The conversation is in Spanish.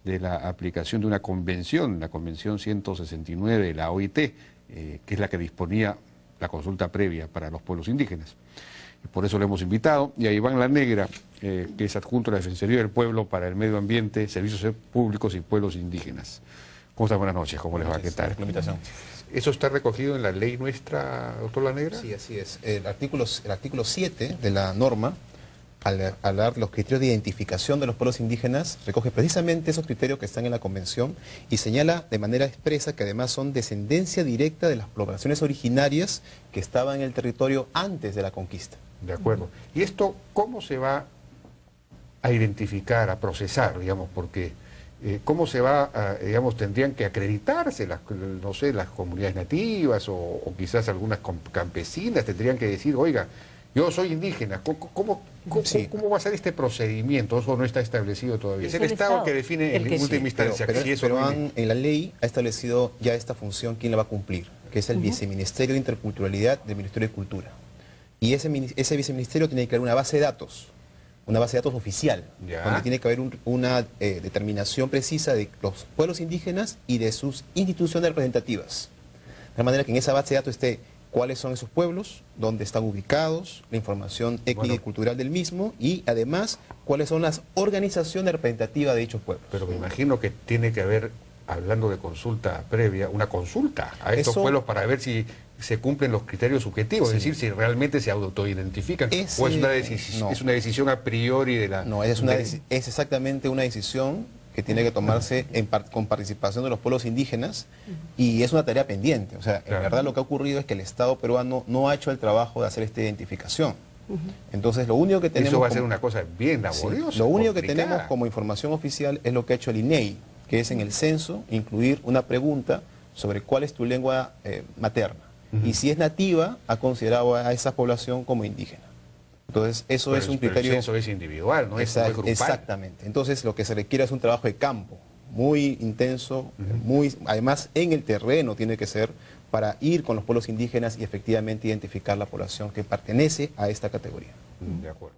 de la aplicación de una convención, la Convención 169 de la OIT, que es la que disponía la consulta previa para los pueblos indígenas. Y por eso le hemos invitado, y a Iván La Negra, que es adjunto a la Defensoría del Pueblo para el Medio Ambiente, Servicios Públicos y Pueblos Indígenas. ¿Cómo están? Buenas noches, ¿cómo les va? ¿Qué tal? ¿Eso está recogido en la ley nuestra, doctor La Negra? Sí, así es. El artículo 7 de la norma, al dar los criterios de identificación de los pueblos indígenas, recoge precisamente esos criterios que están en la Convención y señala de manera expresa que además son descendencia directa de las poblaciones originarias que estaban en el territorio antes de la conquista. De acuerdo. ¿Y esto cómo se va a identificar, a procesar, digamos, porque cómo se va a, digamos, tendrían que acreditarse no sé, las comunidades nativas o quizás algunas campesinas tendrían que decir, oiga, yo soy indígena, ¿cómo va a ser este procedimiento? Eso no está establecido todavía. Es el Estado que define en última instancia. Pero en la ley ha establecido ya esta función, ¿quién la va a cumplir? Que es el Viceministerio de Interculturalidad del Ministerio de Cultura. Y ese viceministerio tiene que crear una base de datos oficial, donde tiene que haber una determinación precisa de los pueblos indígenas y de sus instituciones representativas. De manera que en esa base de datos esté cuáles son esos pueblos, dónde están ubicados, la información étnica y cultural del mismo y además cuáles son las organizaciones representativas de dichos pueblos. Pero me imagino que tiene que haber, hablando de consulta previa, una consulta a estos pueblos para ver si se cumplen los criterios subjetivos, es decir, si realmente se autoidentifican, o es una decisión a priori de la... No, es exactamente una decisión que tiene que tomarse con participación de los pueblos indígenas y es una tarea pendiente. O sea, en verdad lo que ha ocurrido es que el Estado peruano no ha hecho el trabajo de hacer esta identificación. Entonces lo único que tenemos... Eso va a ser una cosa bien laboriosa, lo único que tenemos como información oficial es lo que ha hecho el INEI, que es en el censo incluir una pregunta sobre cuál es tu lengua materna. Y si es nativa, ha considerado a esa población como indígena. Entonces, eso es un criterio... Eso es individual, no es grupal. Exactamente. Entonces, lo que se requiere es un trabajo de campo, muy intenso, además en el terreno tiene que ser, para ir con los pueblos indígenas y efectivamente identificar la población que pertenece a esta categoría. De acuerdo.